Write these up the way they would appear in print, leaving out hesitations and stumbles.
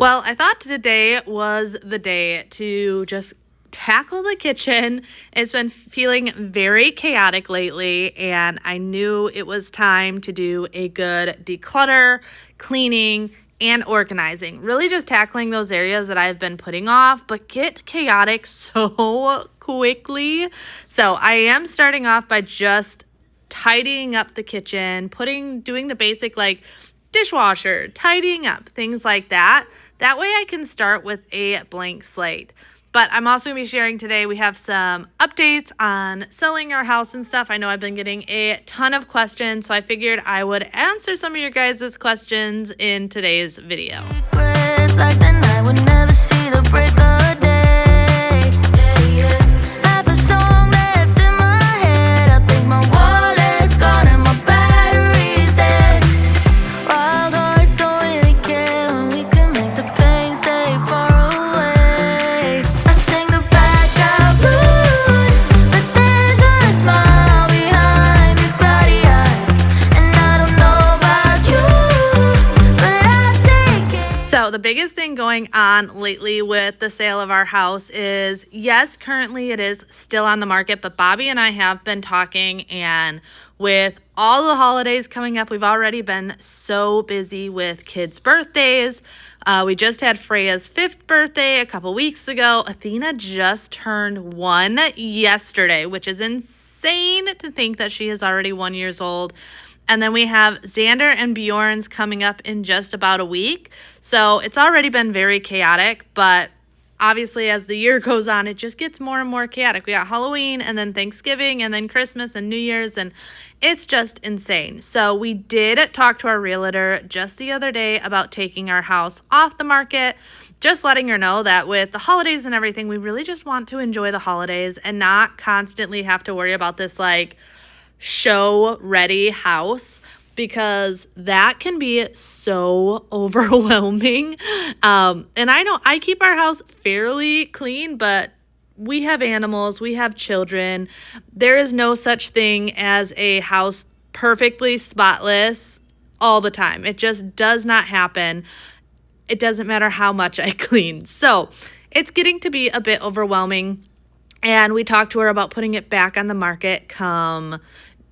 Well, I thought today was the day to just tackle the kitchen. It's been feeling very chaotic lately, and I knew it was time to do a good declutter, cleaning, and organizing. Really just tackling those areas that I've been putting off, but get chaotic so quickly. So I am starting off by just tidying up the kitchen, doing the basic like dishwasher, tidying up, things like that. That way I can start with a blank slate. But I'm also going to be sharing today, we have some updates on selling our house and stuff. I know I've been getting a ton of questions, so I figured I would answer some of your guys' questions in today's video. Like the night would never see the break of day. Have a song left in my head. I think my wallet's gone and my battery's dead. Wild hearts don't really care when we can make the pain stay far away. I sing the blackout blues, but there's a smile behind these cloudy eyes. And I don't know about you, but I take it. So the biggest thing going on lately with the sale of our house is, yes, currently it is still on the market, but Bobby and I have been talking, and with all the holidays coming up, we've already been so busy with kids' birthdays. We just had Freya's 5th birthday a couple weeks ago. Athena just turned 1 yesterday, which is insane to think that she is already 1 year old. And then we have Xander and Bjorn's coming up in just about a week. So it's already been very chaotic, but obviously as the year goes on, it just gets more and more chaotic. We got Halloween and then Thanksgiving and then Christmas and New Year's, and it's just insane. So we did talk to our realtor just the other day about taking our house off the market, just letting her know that with the holidays and everything, we really just want to enjoy the holidays and not constantly have to worry about this like show ready house, because that can be so overwhelming. And I know I keep our house fairly clean, but we have animals, we have children. There is no such thing as a house perfectly spotless all the time. It just does not happen. It doesn't matter how much I clean. So it's getting to be a bit overwhelming. And we talked to her about putting it back on the market come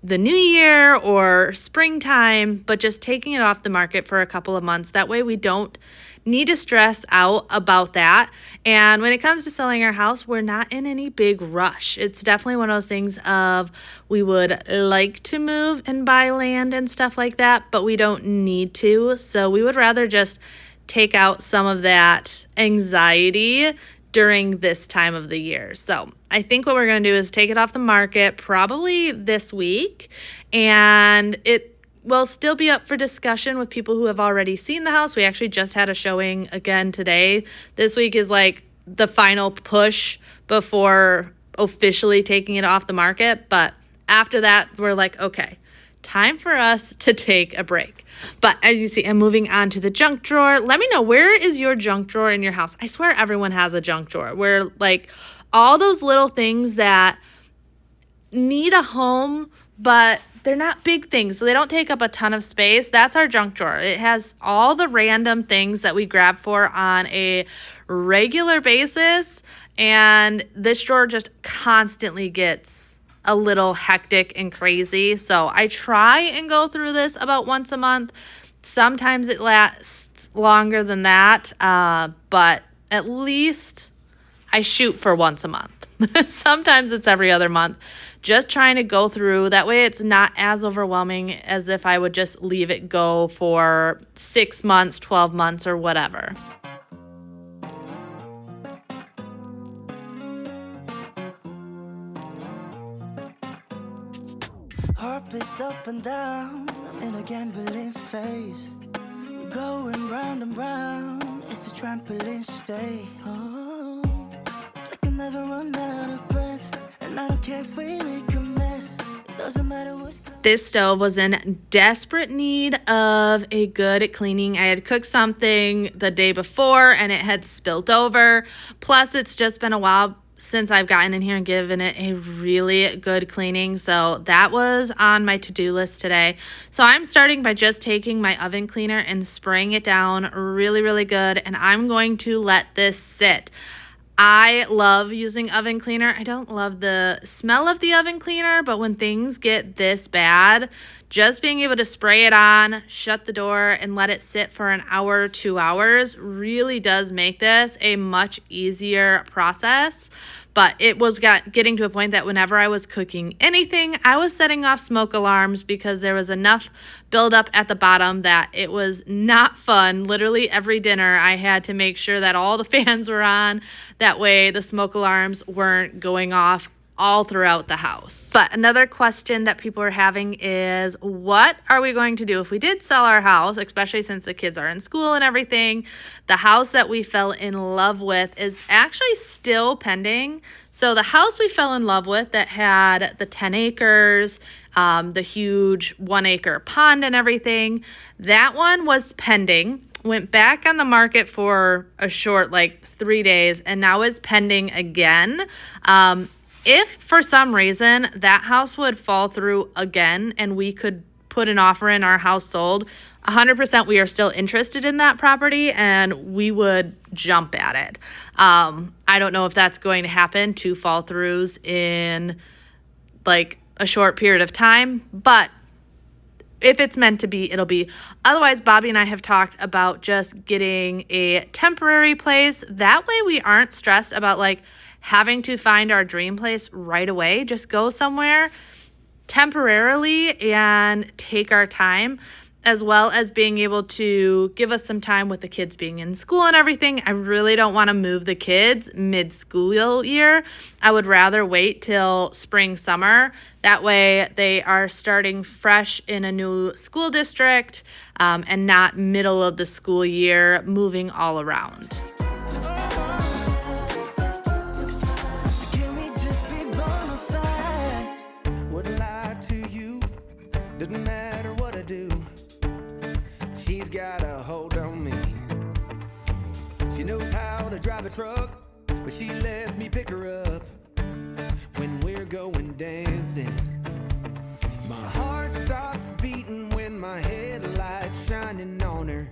the new year or springtime, but just taking it off the market for a couple of months. That way we don't need to stress out about that. And when it comes to selling our house, we're not in any big rush. It's definitely one of those things of we would like to move and buy land and stuff like that, but we don't need to. So we would rather just take out some of that anxiety during this time of the year. So I think what we're going to do is take it off the market probably this week, and it will still be up for discussion with people who have already seen the house. We actually just had a showing again today. This week is like the final push before officially taking it off the market. But after that, we're like, okay, time for us to take a break. But as you see, I'm moving on to the junk drawer. Let me know, where is your junk drawer in your house? I swear everyone has a junk drawer where like all those little things that need a home, but they're not big things, so they don't take up a ton of space. That's our junk drawer. It has all the random things that we grab for on a regular basis, and this drawer just constantly gets a little hectic and crazy. So I try and go through this about once a month. Sometimes it lasts longer than that, but at least I shoot for once a month. Sometimes it's every other month. Just trying to go through. That way it's not as overwhelming as if I would just leave it go for 6 months, 12 months, or whatever. Heartbeats up and down, I'm in a gambling phase. We're going round and round, it's a trampoline stay. Oh, it's like I never run out of breath, and I don't care if we make a mess. It doesn't matter what's coming. This stove was in desperate need of a good cleaning. I had cooked something the day before and it had spilt over. Plus, it's just been a while since I've gotten in here and given it a really good cleaning. So that was on my to-do list today. So I'm starting by just taking my oven cleaner and spraying it down really, really good. And I'm going to let this sit. I love using oven cleaner. I don't love the smell of the oven cleaner, but when things get this bad, just being able to spray it on, shut the door, and let it sit for an hour, 2 hours really does make this a much easier process. But it was getting to a point that whenever I was cooking anything, I was setting off smoke alarms because there was enough buildup at the bottom that it was not fun. Literally every dinner, I had to make sure that all the fans were on. That way the smoke alarms weren't going off all throughout the house. But another question that people are having is, what are we going to do if we did sell our house, especially since the kids are in school and everything? The house that we fell in love with is actually still pending. So the house we fell in love with that had the 10 acres, the huge 1 acre pond and everything, that one was pending. Went back on the market for a short, 3 days, and now is pending again. If for some reason that house would fall through again and we could put an offer in, our house sold, 100% we are still interested in that property and we would jump at it. I don't know if that's going to happen, 2 fall throughs in a short period of time, but if it's meant to be, it'll be. Otherwise, Bobby and I have talked about just getting a temporary place. That way we aren't stressed about having to find our dream place right away. Just go somewhere temporarily and take our time, as well as being able to give us some time with the kids being in school and everything. I really don't want to move the kids mid-school year. I would rather wait till spring, summer. That way they are starting fresh in a new school district and not middle of the school year moving all around. Doesn't matter what I do, she's got a hold on me. She knows how to drive a truck, but she lets me pick her up when we're going dancing. My heart stops beating when my headlights shining on her.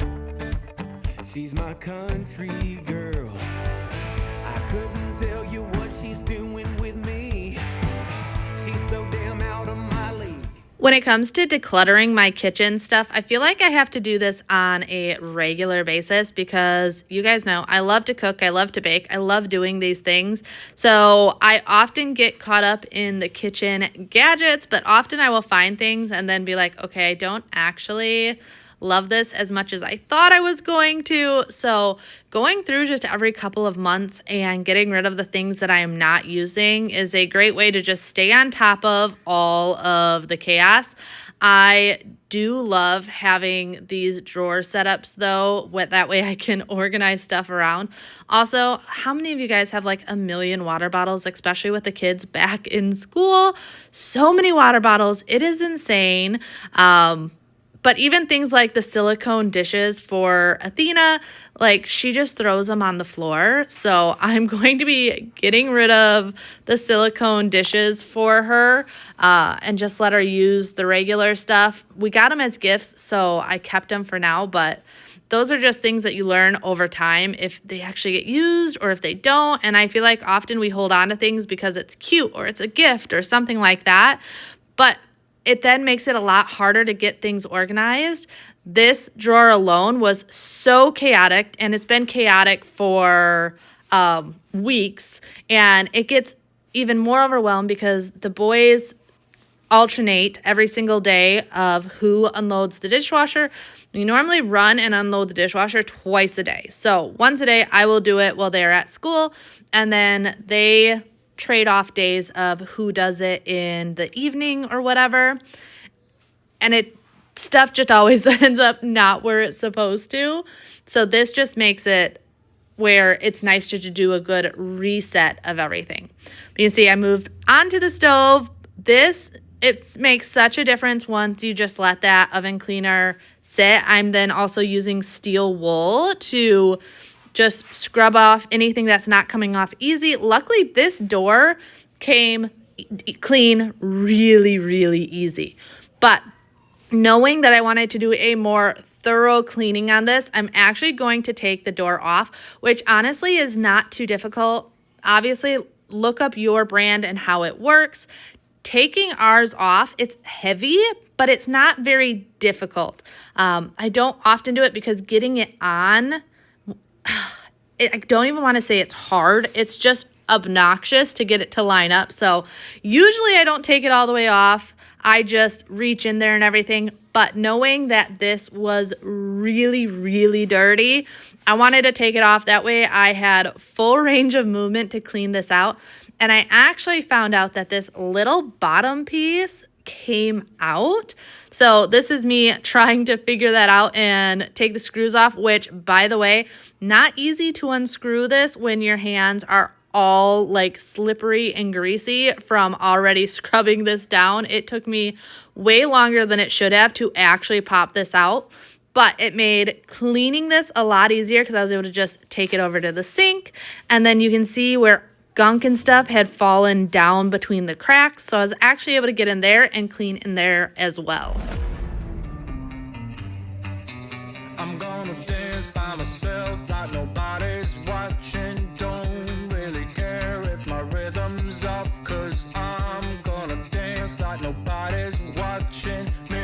She's my country girl. I couldn't tell you what she's doing with me. She's so damn out of my league. When it comes to decluttering my kitchen stuff, I feel like I have to do this on a regular basis because you guys know I love to cook, I love to bake, I love doing these things. So I often get caught up in the kitchen gadgets, but often I will find things and then be like, okay, I don't actually love this as much as I thought I was going to. So going through just every couple of months and getting rid of the things that I am not using is a great way to just stay on top of all of the chaos. I do love having these drawer setups though, that way I can organize stuff around. Also, how many of you guys have a million water bottles, especially with the kids back in school? So many water bottles. It is insane. But even things like the silicone dishes for Athena, she just throws them on the floor. So I'm going to be getting rid of the silicone dishes for her and just let her use the regular stuff. We got them as gifts, so I kept them for now. But those are just things that you learn over time if they actually get used or if they don't. And I feel like often we hold on to things because it's cute or it's a gift or something like that. But it then makes it a lot harder to get things organized. This drawer alone was so chaotic, and it's been chaotic for weeks, and it gets even more overwhelmed because the boys alternate every single day of who unloads the dishwasher. We normally run and unload the dishwasher twice a day. So once a day, I will do it while they're at school, and then they trade off days of who does it in the evening or whatever. And stuff just always ends up not where it's supposed to. So this just makes it where it's nice to do a good reset of everything. But you can see I moved onto the stove. It makes such a difference once you just let that oven cleaner sit. I'm then also using steel wool to just scrub off anything that's not coming off easy. Luckily, this door came clean really, really easy. But knowing that I wanted to do a more thorough cleaning on this, I'm actually going to take the door off, which honestly is not too difficult. Obviously, look up your brand and how it works. Taking ours off, it's heavy, but it's not very difficult. I don't often do it because getting it on, I don't even want to say it's hard. It's just obnoxious to get it to line up. So usually I don't take it all the way off. I just reach in there and everything. But knowing that this was really, really dirty, I wanted to take it off. That way I had full range of movement to clean this out. And I actually found out that this little bottom piece came out. So this is me trying to figure that out and take the screws off, which, by the way, not easy to unscrew this when your hands are all like slippery and greasy from already scrubbing this down. It took me way longer than it should have to actually pop this out, but it made cleaning this a lot easier because I was able to just take it over to the sink, and then you can see where gunk and stuff had fallen down between the cracks. So I was actually able to get in there and clean in there as well. I'm gonna dance by myself like nobody's watching. Don't really care if my rhythm's off, 'cause I'm gonna dance like nobody's watching me.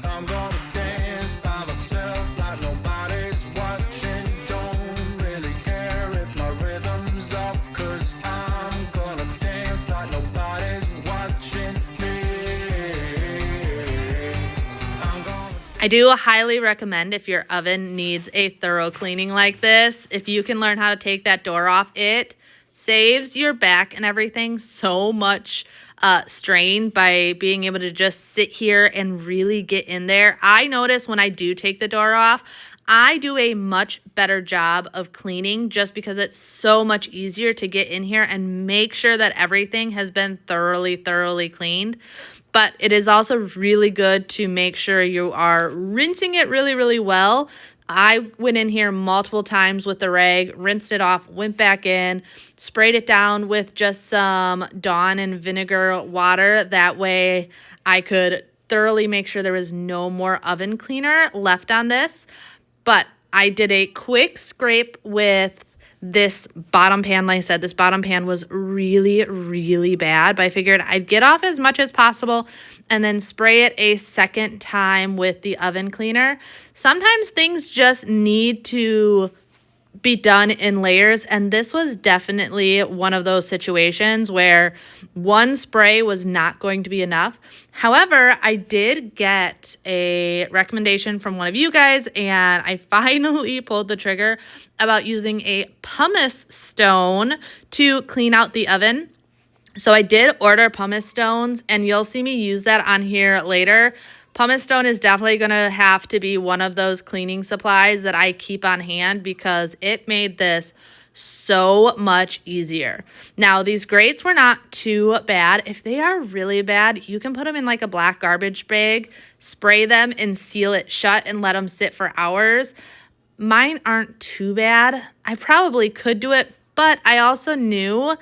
I'm gonna dance by myself like nobody's watching. Don't really care if my rhythm's off, 'cause I'm gonna dance like nobody's watching me. I do highly recommend, if your oven needs a thorough cleaning like this, if you can learn how to take that door off, it saves your back and everything so much strain by being able to just sit here and really get in there. I notice when I do take the door off, I do a much better job of cleaning just because it's so much easier to get in here and make sure that everything has been thoroughly cleaned. But it is also really good to make sure you are rinsing it really well. I went in here multiple times with the rag, rinsed it off, went back in, sprayed it down with just some Dawn and vinegar water. That way I could thoroughly make sure there was no more oven cleaner left on this. But I did a quick scrape with this bottom pan. Like I said, this bottom pan was really bad, but I figured I'd get off as much as possible and then spray it a second time with the oven cleaner. Sometimes things just need to be done in layers, and this was definitely one of those situations where one spray was not going to be enough. However, I did get a recommendation from one of you guys, and I finally pulled the trigger about using a pumice stone to clean out the oven. So I did order pumice stones, and you'll see me use that on here later. Pumice stone is definitely going to have to be one of those cleaning supplies that I keep on hand because it made this so much easier. Now, these grates were not too bad. If they are really bad, you can put them in like a black garbage bag, spray them and seal it shut and let them sit for hours. Mine aren't too bad. I probably could do it, but I also knew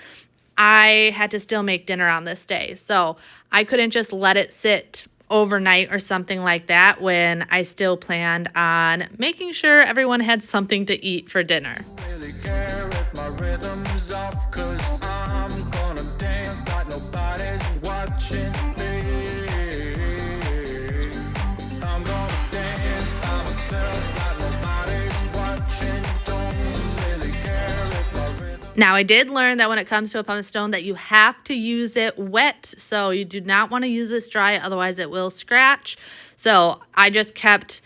I had to still make dinner on this day. So I couldn't just let it sit overnight or something like that when I still planned on making sure everyone had something to eat for dinner. Really care if my rhythm's off, 'cause I'm gonna dance like nobody's watching me. I'm gonna dance by myself like nobody's watching. Don't really care if my rhythm. Now, I did learn that when it comes to a pumice stone that you have to use it wet. So you do not want to use this dry, otherwise it will scratch. So I just kept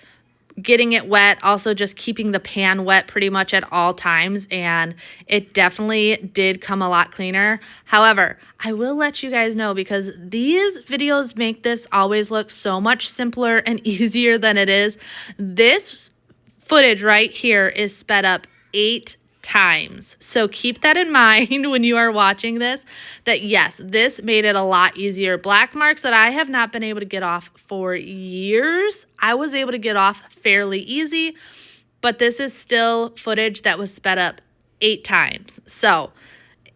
getting it wet, also just keeping the pan wet pretty much at all times, and it definitely did come a lot cleaner. However, I will let you guys know, because these videos make this always look so much simpler and easier than it is. This footage right here is sped up 8 times. So keep that in mind when you are watching this, that yes, this made it a lot easier. Black marks that I have not been able to get off for years, I was able to get off fairly easy. but this is still footage that was sped up 8 times. So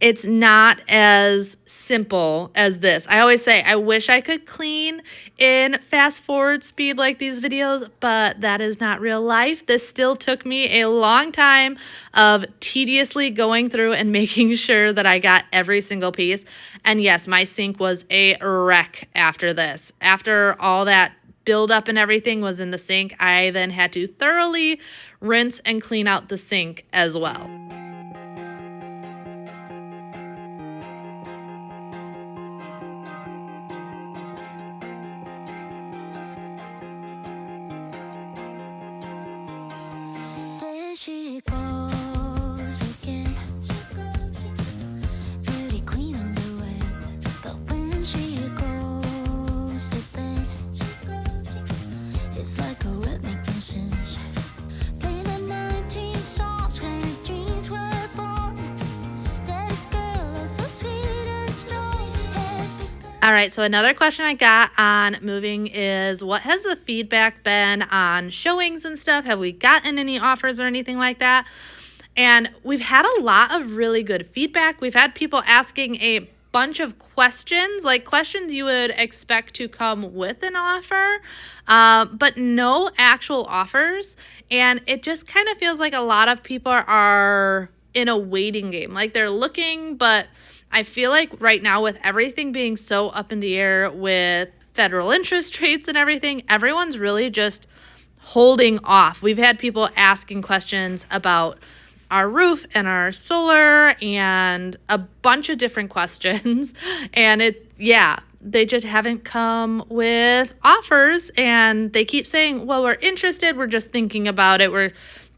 it's not as simple as this. I always say, I wish I could clean in fast forward speed like these videos, but that is not real life. This still took me a long time of tediously going through and making sure that I got every single piece. And yes, my sink was a wreck after this. After all that buildup and everything was in the sink, I then had to thoroughly rinse and clean out the sink as well. There she goes again. Beauty queen on the web. But when she goes to bed, it's like a rhythmic nuisance. Playing the 90s songs when dreams were born. This girl is so sweet and slow. All right, so another question I got on moving is, what has the feedback been on showings and stuff? Have we gotten any offers or anything like that? And we've had a lot of really good feedback. We've had people asking a bunch of questions, like questions you would expect to come with an offer, but no actual offers. And it just kind of feels like a lot of people are in a waiting game. Like they're looking, but I feel like right now with everything being so up in the air with federal interest rates and everything, everyone's really just holding off. We've had people asking questions about our roof and our solar and a bunch of different questions. And they just haven't come with offers, and they keep saying, well, we're interested. We're just thinking about it. We're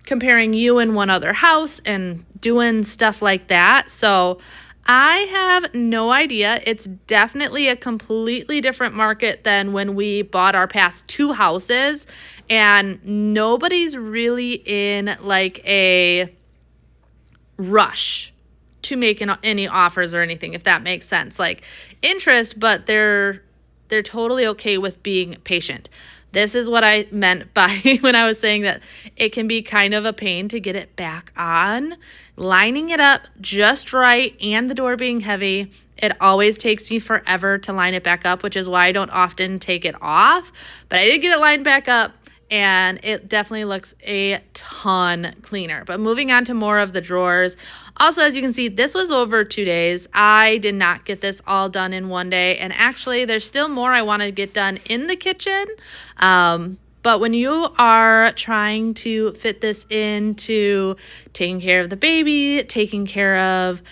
comparing you and one other house and doing stuff like that. So I have no idea. It's definitely a completely different market than when we bought our past 2 houses, and nobody's really in like a rush to make any offers or anything, if that makes sense. Like interest, but they're totally okay with being patient. This is what I meant by when I was saying that it can be kind of a pain to get it back on. Lining it up just right and the door being heavy, it always takes me forever to line it back up, which is why I don't often take it off. But I did get it lined back up, and it definitely looks a ton cleaner. But moving on to more of the drawers. Also, as you can see, this was over 2 days. I did not get this all done in one day. And actually, there's still more I want to get done in the kitchen. But when you are trying to fit this into taking care of the baby, taking care of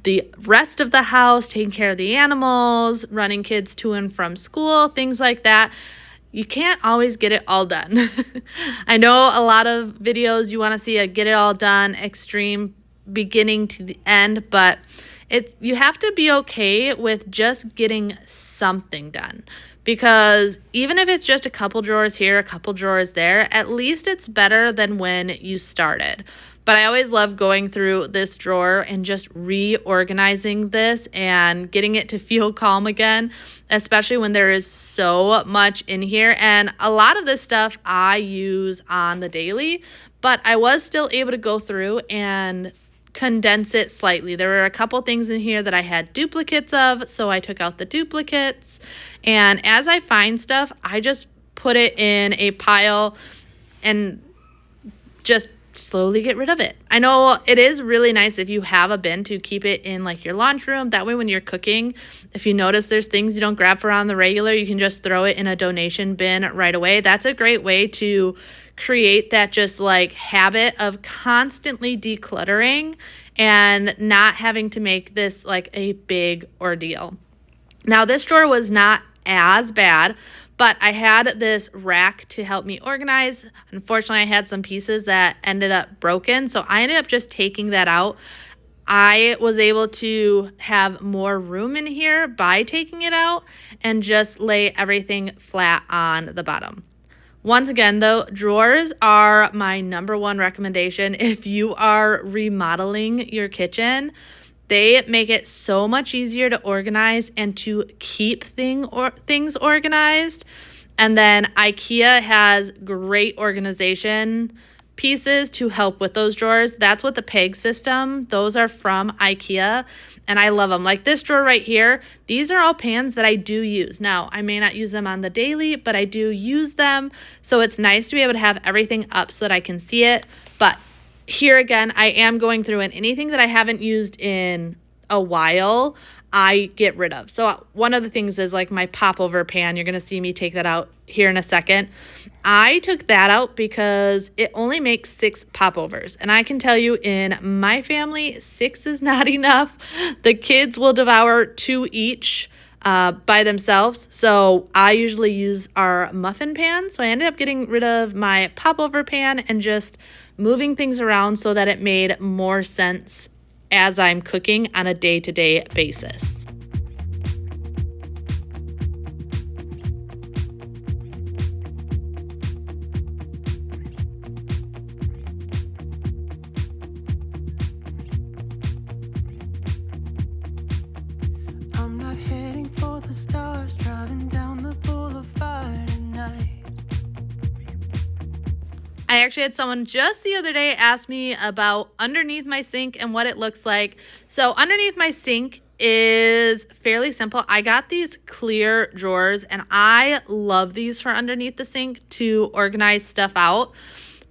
the rest of the house, taking care of the animals, running kids to and from school, things like that, you can't always get it all done. I know a lot of videos you want to see a get it all done extreme beginning to the end, but you have to be okay with just getting something done, because even if it's just a couple drawers here, a couple drawers there, at least it's better than when you started. But I always love going through this drawer and just reorganizing this and getting it to feel calm again, especially when there is so much in here. And a lot of this stuff I use on the daily, but I was still able to go through and condense it slightly. There were a couple things in here that I had duplicates of, so I took out the duplicates. And as I find stuff, I just put it in a pile and just slowly get rid of it. I know it is really nice if you have a bin to keep it in like your laundry room. That way when you're cooking, if you notice there's things you don't grab for on the regular, you can just throw it in a donation bin right away. That's a great way to create that just like habit of constantly decluttering and not having to make this like a big ordeal. Now this drawer was not as bad, but I had this rack to help me organize. Unfortunately, I had some pieces that ended up broken, so I ended up just taking that out. I was able to have more room in here by taking it out and just lay everything flat on the bottom. Once again, though, drawers are my #1 recommendation if you are remodeling your kitchen. They make it so much easier to organize and to keep things organized. And then IKEA has great organization pieces to help with those drawers. That's what the peg system, those are from IKEA, and I love them. Like this drawer right here, these are all pans that I do use. Now, I may not use them on the daily, but I do use them, so it's nice to be able to have everything up so that I can see it. But here again, I am going through, and anything that I haven't used in a while, I get rid of. So one of the things is like my popover pan. You're going to see me take that out here in a second. I took that out because it only makes 6 popovers. And I can tell you in my family, 6 is not enough. The kids will devour 2 each by themselves. So I usually use our muffin pan. So I ended up getting rid of my popover pan and just moving things around so that it made more sense as I'm cooking on a day-to-day basis. I'm not heading for the stars, driving down the boulevard at night. I actually had someone just the other day ask me about underneath my sink and what it looks like. So underneath my sink is fairly simple. I got these clear drawers, and I love these for underneath the sink to organize stuff out.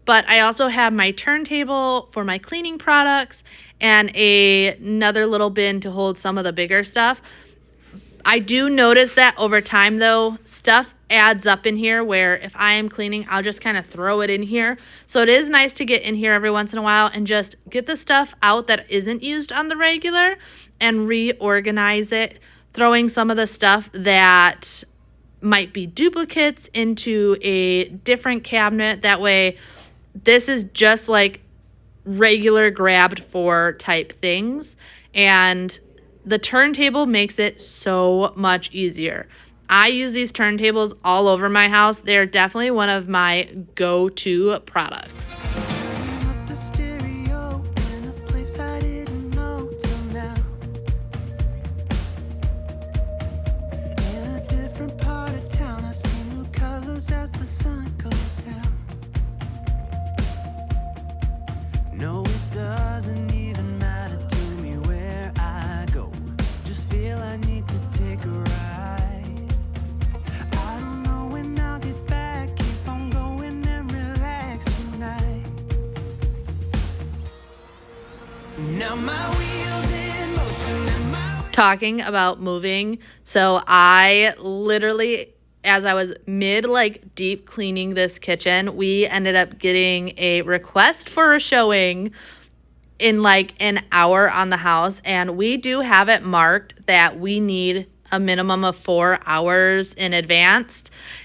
But I also have my turntable for my cleaning products and another little bin to hold some of the bigger stuff. I do notice that over time, though, stuff adds up in here where if I am cleaning, I'll just kind of throw it in here. So it is nice to get in here every once in a while and just get the stuff out that isn't used on the regular and reorganize it, throwing some of the stuff that might be duplicates into a different cabinet. That way, this is just like regular grabbed for type things, and the turntable makes it so much easier. I use these turntables all over my house. They're definitely one of my go-to products. Turning up the stereo in a place I didn't know till now. In a different part of town, I see new colors as the sun goes down. No, it doesn't even matter to me where I go. Just feel I need to take a ride. I don't know when I'll get back. Keep on going and relax tonight. Now my wheels in motion and my Talking about moving, so I literally, as I was deep cleaning this kitchen, we ended up getting a request for a showing in like an hour on the house, and we do have it marked that we need a minimum of 4 hours in advance.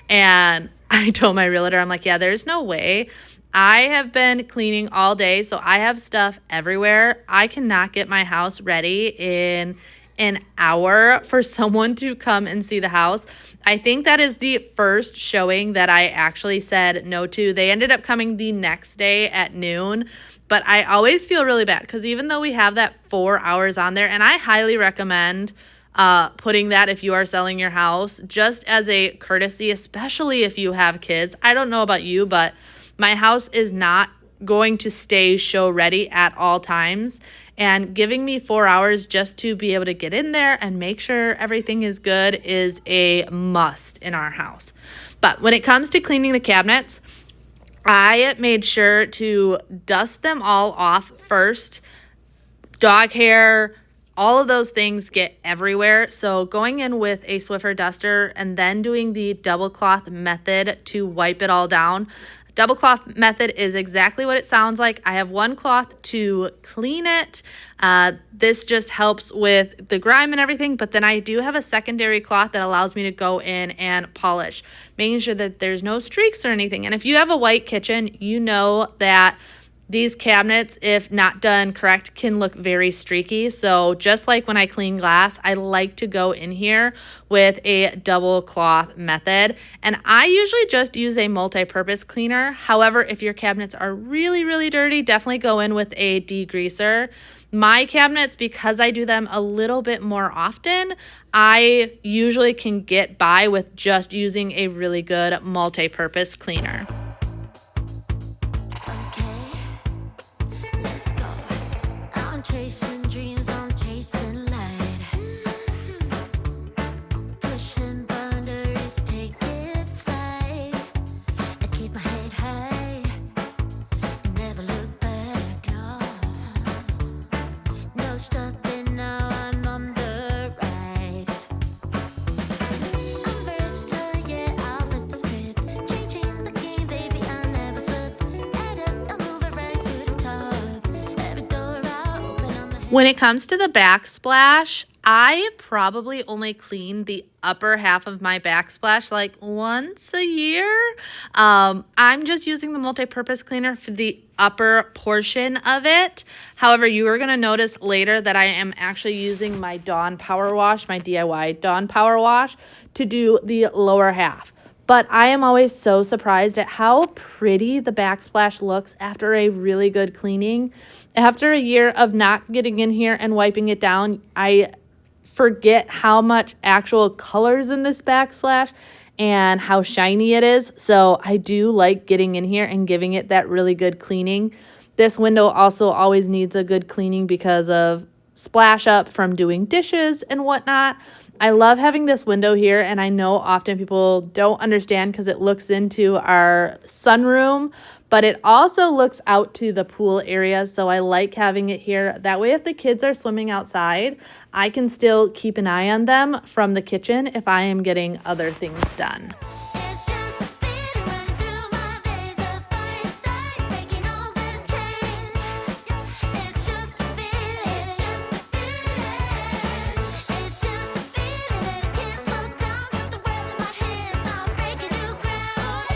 And I told my realtor, I'm like, yeah, there's no way. I have been cleaning all day, so I have stuff everywhere. I cannot get my house ready in an hour for someone to come and see the house. I think that is the first showing that I actually said no to. They ended up coming the next day at noon, but I always feel really bad because even though we have that 4 hours on there, and I highly recommend putting that if you are selling your house, just as a courtesy, especially if you have kids. I don't know about you, but my house is not going to stay show ready at all times, and giving me 4 hours just to be able to get in there and make sure everything is good is a must in our house. But when it comes to cleaning the cabinets, I made sure to dust them all off first. Dog hair, all of those things get everywhere. So going in with a Swiffer duster and then doing the double cloth method to wipe it all down. Double cloth method is exactly what it sounds like. I have one cloth to clean it. This just helps with the grime and everything, but then I do have a secondary cloth that allows me to go in and polish, making sure that there's no streaks or anything. And if you have a white kitchen, you know that these cabinets, if not done correct, can look very streaky. So just like when I clean glass, I like to go in here with a double cloth method. And I usually just use a multi-purpose cleaner. However, if your cabinets are really, really dirty, definitely go in with a degreaser. My cabinets, because I do them a little bit more often, I usually can get by with just using a really good multi-purpose cleaner. Okay. When it comes to the backsplash, I probably only clean the upper half of my backsplash like once a year. I'm just using the multi-purpose cleaner for the upper portion of it. However, you are going to notice later that I am actually using my Dawn Power Wash, my DIY Dawn Power Wash, to do the lower half. But I am always so surprised at how pretty the backsplash looks after a really good cleaning. After a year of not getting in here and wiping it down, I forget how much actual colors in this backsplash and how shiny it is. So I do like getting in here and giving it that really good cleaning. This window also always needs a good cleaning because of splash up from doing dishes and whatnot. I love having this window here, and I know often people don't understand because it looks into our sunroom, but it also looks out to the pool area, so I like having it here. That way, if the kids are swimming outside, I can still keep an eye on them from the kitchen if I am getting other things done. It's just a feeling running through my veins. The fire started breaking all the chains. It's just a feeling. It's just a feeling that I can't slow down. Got the world in my hands. I'm breaking new ground.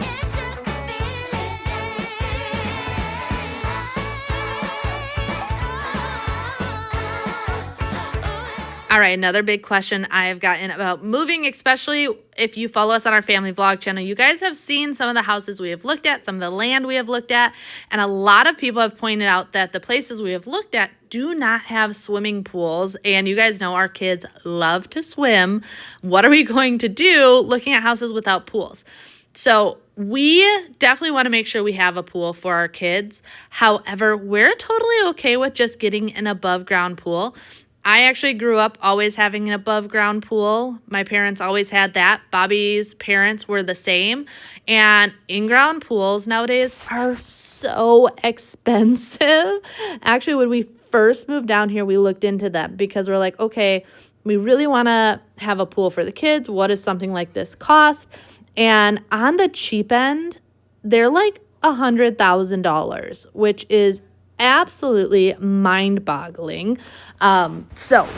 It's just a feeling. All right, another big question I have gotten about moving, especially if you follow us on our family vlog channel. You guys have seen some of the houses we have looked at, some of the land we have looked at, and a lot of people have pointed out that the places we have looked at do not have swimming pools, and you guys know our kids love to swim. What are we going to do looking at houses without pools? So we definitely want to make sure we have a pool for our kids. However, we're totally okay with just getting an above ground pool. I actually grew up always having an above ground pool. My parents always had that. Bobby's parents were the same. And in-ground pools nowadays are so expensive. Actually, when we first moved down here, we looked into them because we're like, okay, we really want to have a pool for the kids. What does something like this cost? And on the cheap end, they're like $100,000, which is absolutely mind-boggling. So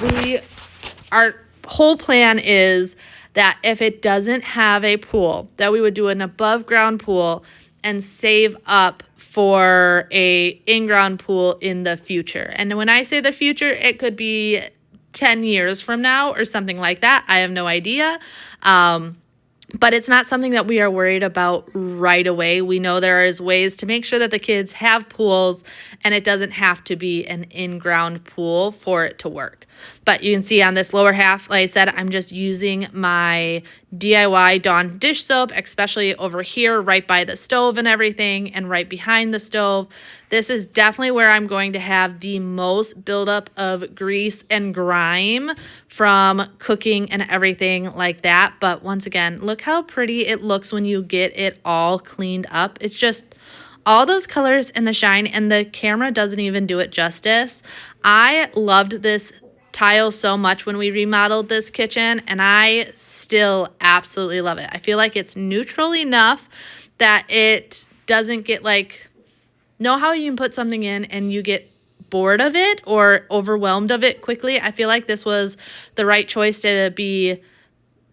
our whole plan is that if it doesn't have a pool, that we would do an above ground pool and save up for a in-ground pool in the future. And when I say the future, it could be 10 years from now or something like that. I have no idea. But it's not something that we are worried about right away. We know there is ways to make sure that the kids have pools and it doesn't have to be an in-ground pool for it to work. But you can see on this lower half, like I said, I'm just using my DIY Dawn dish soap, especially over here right by the stove and everything and right behind the stove. This is definitely where I'm going to have the most buildup of grease and grime from cooking and everything like that. But once again, look how pretty it looks when you get it all cleaned up. It's just all those colors and the shine, and the camera doesn't even do it justice. I loved this tile so much when we remodeled this kitchen, and I still absolutely love it. I feel like it's neutral enough that it doesn't get like, know how you can put something in and you get bored of it or overwhelmed of it quickly? I feel like this was the right choice to be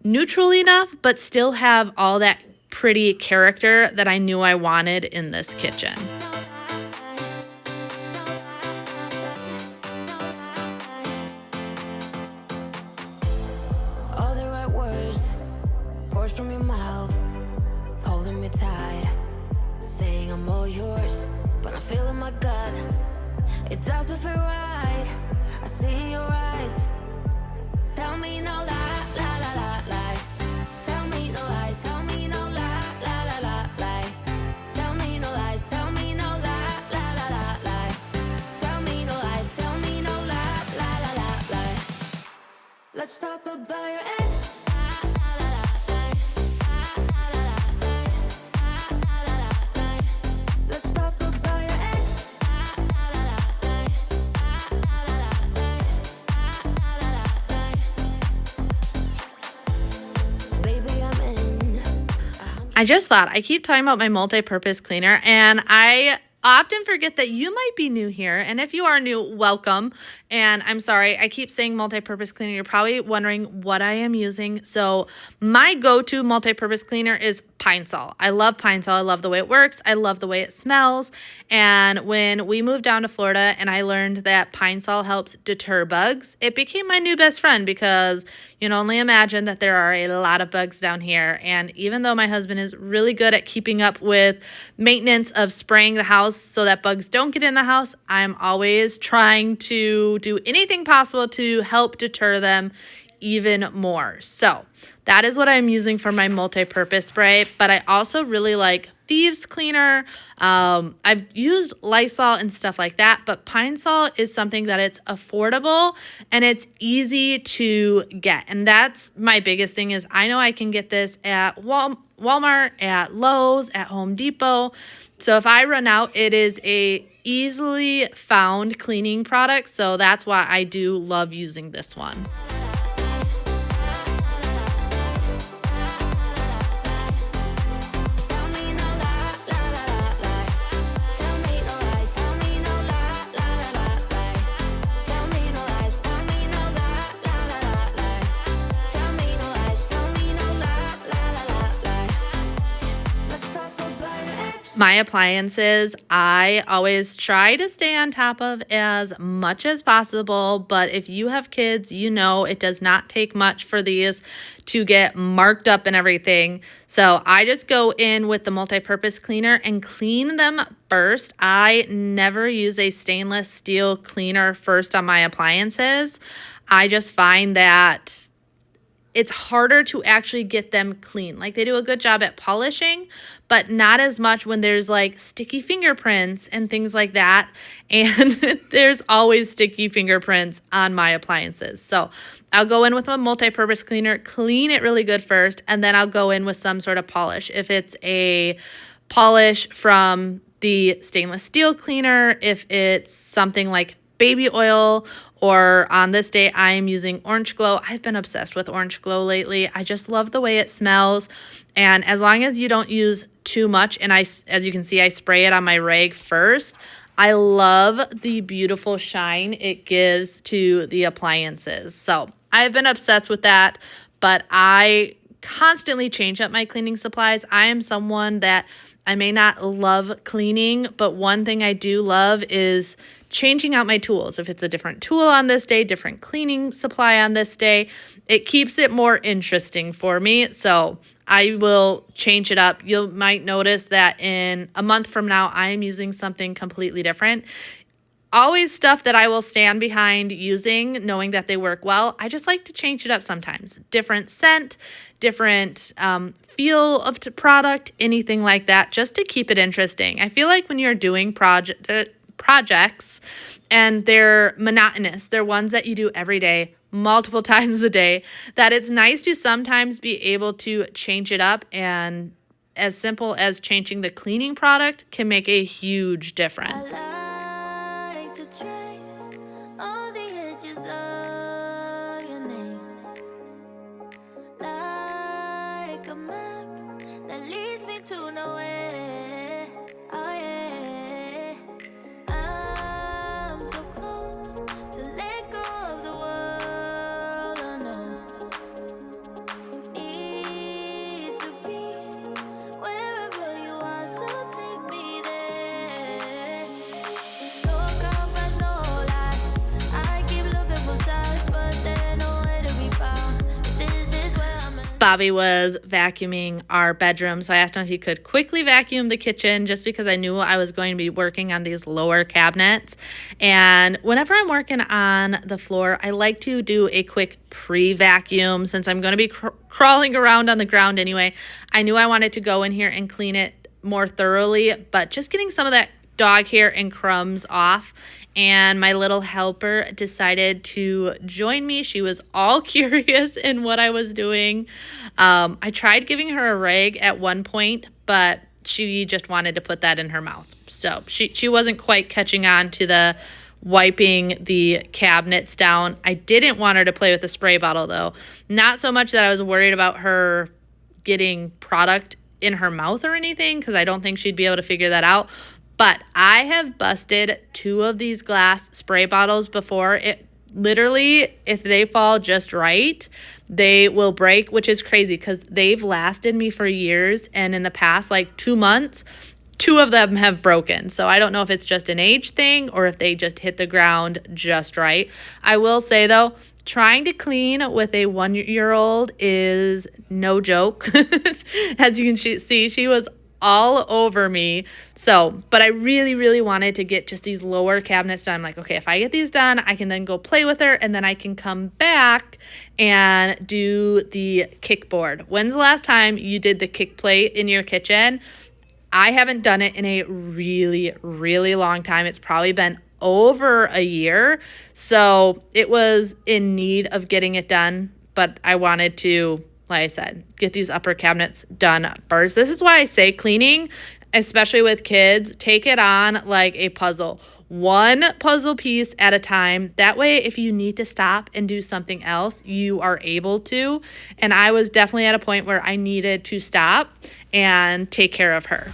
neutral enough but still have all that pretty character that I knew I wanted in this kitchen. All the right words pours from your mouth, holding me tight, saying I'm all yours, but I feel in my gut it doesn't feel right. I see in your eyes, tell me no lie, lie, lie, lie, lie. Tell me no lies, tell me no lie, lie, lie, lie, lie. Tell me no lies, tell me no lie, lie, lie, lie, lie. Tell me no lies, tell me no lie, lie, lie, lie, lie. Let's talk about your ex. Let's talk about your ex. Baby, I'm in. I just thought, I keep talking about my multi-purpose cleaner, and I often forget that you might be new here. And if you are new, welcome. And I'm sorry, I keep saying multi-purpose cleaner. You're probably wondering what I am using. So my go-to multi-purpose cleaner is Pine Sol. I love Pine Sol. I love the way it works. I love the way it smells. And when we moved down to Florida and I learned that Pine Sol helps deter bugs, it became my new best friend because you can only imagine that there are a lot of bugs down here. And even though my husband is really good at keeping up with maintenance of spraying the house so that bugs don't get in the house, I'm always trying to do anything possible to help deter them even more. So that is what I'm using for my multi-purpose spray, but I also really like thieves cleaner. I've used Lysol and stuff like that, but Pine Sol is something that it's affordable and it's easy to get. And that's my biggest thing is I know I can get this at Walmart, at Lowe's, at Home Depot. So if I run out, it is a easily found cleaning product. So that's why I do love using this one. My appliances, I always try to stay on top of as much as possible, but if you have kids, you know it does not take much for these to get marked up and everything. So I just go in with the multi-purpose cleaner and clean them first. I never use a stainless steel cleaner first on my appliances. I just find that it's harder to actually get them clean. Like they do a good job at polishing, but not as much when there's like sticky fingerprints and things like that. And there's always sticky fingerprints on my appliances. So I'll go in with a multi-purpose cleaner, clean it really good first, and then I'll go in with some sort of polish. If it's a polish from the stainless steel cleaner, if it's something like baby oil, or on this day, I am using Orange Glow. I've been obsessed with Orange Glow lately. I just love the way it smells. And as long as you don't use too much, and as you can see, I spray it on my rag first, I love the beautiful shine it gives to the appliances. So I've been obsessed with that, but I constantly change up my cleaning supplies. I am someone that I may not love cleaning, but one thing I do love is changing out my tools. If it's a different tool on this day, different cleaning supply on this day, it keeps it more interesting for me. So I will change it up. You might notice that in a month from now, I am using something completely different. Always stuff that I will stand behind using, knowing that they work well. I just like to change it up sometimes. Different scent, different feel of the product, anything like that, just to keep it interesting. I feel like when you're doing projects and they're monotonous, they're ones that you do every day, multiple times a day, that it's nice to sometimes be able to change it up, and as simple as changing the cleaning product can make a huge difference. I like to trace all the edges of your name, like a map that leads me to nowhere. Oh yeah, I'm so close to let go of the world. Oh no, need to be wherever you are, so take me there. No compromise, no lie. I keep looking for signs, but they're nowhere to be found. This is where I'm at. Bobby was vacuuming our bedroom, so I asked him if he could quickly vacuum the kitchen just because I knew I was going to be working on these lower cabinets. And whenever I'm working on the floor, I like to do a quick pre-vacuum since I'm going to be crawling around on the ground anyway. I knew I wanted to go in here and clean it more thoroughly, but just getting some of that dog hair and crumbs off. And my little helper decided to join me. She was all curious in what I was doing. I tried giving her a rag at one point, but she just wanted to put that in her mouth. So she wasn't quite catching on to the wiping the cabinets down. I didn't want her to play with the spray bottle though. Not so much that I was worried about her getting product in her mouth or anything, because I don't think she'd be able to figure that out. But I have busted 2 of these glass spray bottles before. It literally, if they fall just right, they will break, which is crazy because they've lasted me for years. And in the past, like 2 months, 2 of them have broken. So I don't know if it's just an age thing or if they just hit the ground just right. I will say though, trying to clean with a 1-year-old is no joke. As you can see, she was all over me. So, but I really, really wanted to get just these lower cabinets done. I'm like, okay, if I get these done, I can then go play with her and then I can come back and do the kickboard. When's the last time you did the kick plate in your kitchen? I haven't done it in a really, really long time. It's probably been over a year. So it was in need of getting it done, but I wanted to, like I said, get these upper cabinets done first. This is why I say cleaning, especially with kids, take it on like a puzzle. One puzzle piece at a time. That way, if you need to stop and do something else, you are able to. And I was definitely at a point where I needed to stop and take care of her.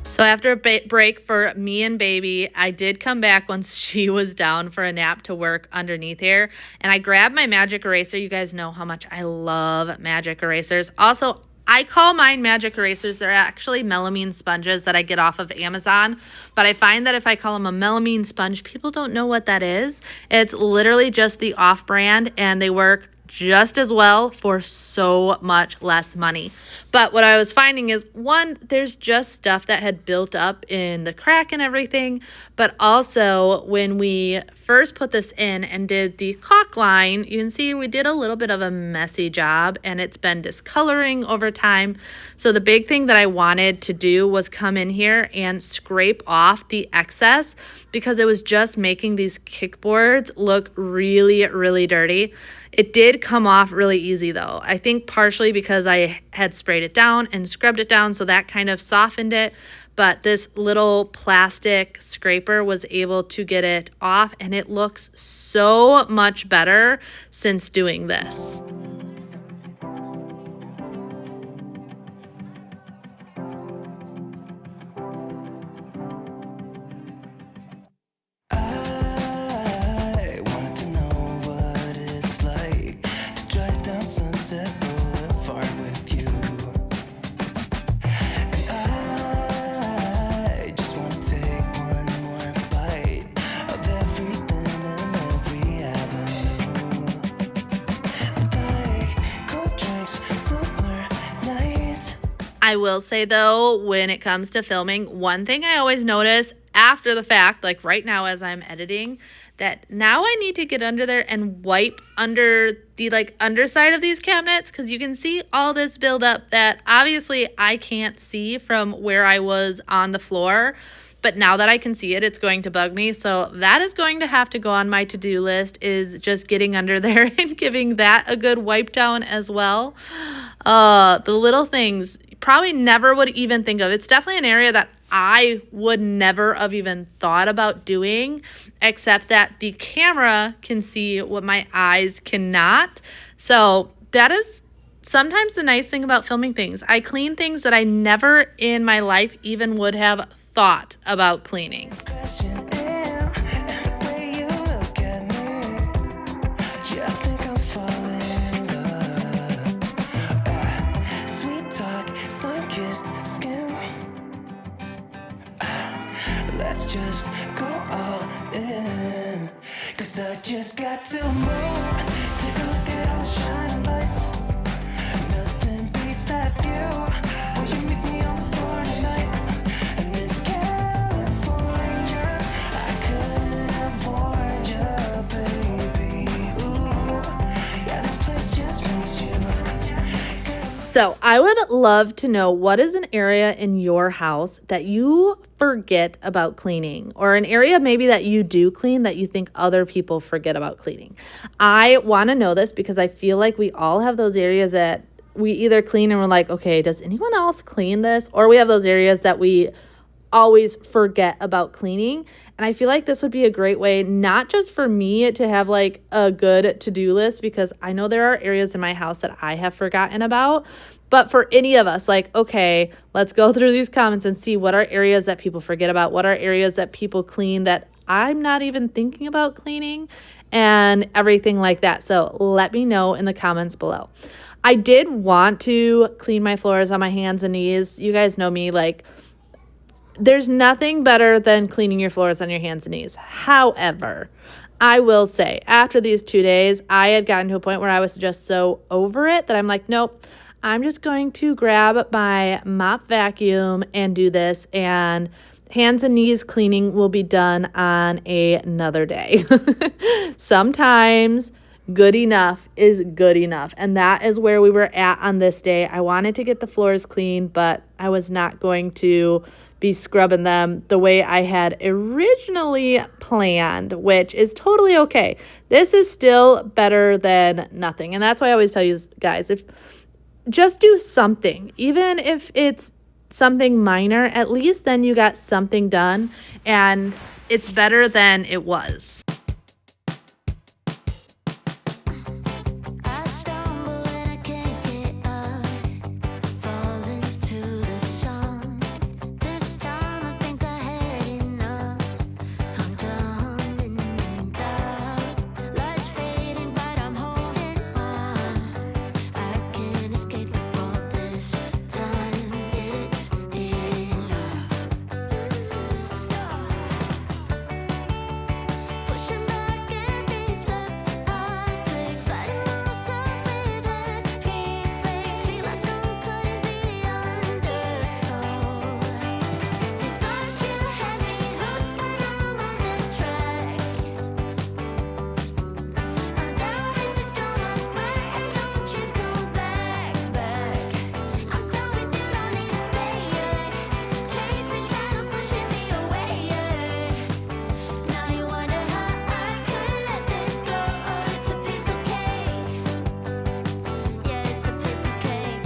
So after a break for me and baby, I did come back once she was down for a nap to work underneath here. And I grabbed my magic eraser. You guys know how much I love magic erasers. Also, I call mine magic erasers. They're actually melamine sponges that I get off of Amazon. But I find that if I call them a melamine sponge, people don't know what that is. It's literally just the off-brand, and they work just as well for so much less money. But what I was finding is, one, there's just stuff that had built up in the crack and everything, but also when we first put this in and did the caulk line, you can see we did a little bit of a messy job and it's been discoloring over time. So the big thing that I wanted to do was come in here and scrape off the excess because it was just making these kickboards look really, really dirty. It did come off really easy though. I think partially because I had sprayed it down and scrubbed it down, so that kind of softened it. But this little plastic scraper was able to get it off, and it looks so much better since doing this. I will say though, when it comes to filming, one thing I always notice after the fact, like right now as I'm editing, that now I need to get under there and wipe under the underside of these cabinets, because you can see all this buildup that obviously I can't see from where I was on the floor. But now that I can see it, it's going to bug me. So that is going to have to go on my to-do list, is just getting under there and giving that a good wipe down as well. The little things probably never would even think of. It's definitely an area that I would never have even thought about doing, except that the camera can see what my eyes cannot. So that is sometimes the nice thing about filming things. I clean things that I never in my life even would have thought about cleaning. Let's just go all in, 'cause I just got to move. Take a look at all the shining lights. Nothing beats that view. Will you meet me on the floor tonight? And it's California. I couldn't So I would love to know, what is an area in your house that you forget about cleaning, or an area maybe that you do clean that you think other people forget about cleaning. I want to know this because I feel like we all have those areas that we either clean and we're like, okay, does anyone else clean this? Or we have those areas that we always forget about cleaning. And I feel like this would be a great way, not just for me to have like a good to-do list, because I know there are areas in my house that I have forgotten about, but for any of us, like, okay, let's go through these comments and see what are areas that people forget about, what are areas that people clean that I'm not even thinking about cleaning, and everything like that. So let me know in the comments below. I did want to clean my floors on my hands and knees. You guys know me, like, there's nothing better than cleaning your floors on your hands and knees. However, I will say, after these 2 days, I had gotten to a point where I was just so over it that I'm like, nope, I'm just going to grab my mop vacuum and do this, and hands and knees cleaning will be done on another day. Sometimes good enough is good enough, and that is where we were at on this day. I wanted to get the floors clean, but I was not going to be scrubbing them the way I had originally planned, which is totally okay. This is still better than nothing. And that's why I always tell you guys, if just do something, even if it's something minor, at least then you got something done, and it's better than it was. I stumble and I can't get up, fall into the song. This time I think I had enough. I'm drowning in doubt. Lights fading, but I'm holding on. I can't escape the fault this time. It's enough. Pushing back every step I take, fighting myself with every break. Feel like I'm cutting the undertow. You thought you had me hooked, but I'm on the track. I'm down in the drama, and don't you go back. I'm done with you, don't need to stay. Chasing shadows, pushing me away. Now you wonder how I could let this go. Oh, it's a piece of cake. Yeah, it's a piece of cake.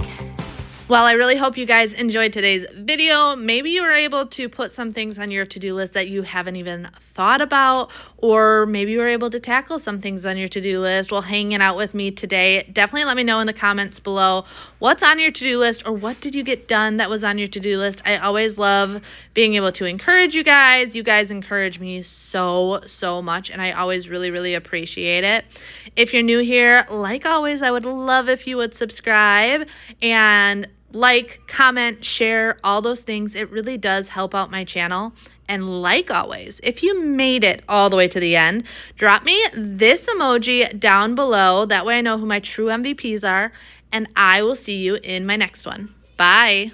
Well, I really hope you guys enjoyed today's video. Maybe you were able to put some things on your to-do list that you haven't even thought about, or maybe you were able to tackle some things on your to-do list while hanging out with me today. Definitely let me know in the comments below what's on your to-do list, or what did you get done that was on your to-do list. I always love being able to encourage you guys. You guys encourage me so much, and I always really appreciate it. If you're new here, like always, I would love if you would subscribe and like, comment, share, all those things. It really does help out my channel. And like always, if you made it all the way to the end, drop me this emoji down below. That way I know who my true MVPs are, and I will see you in my next one. Bye.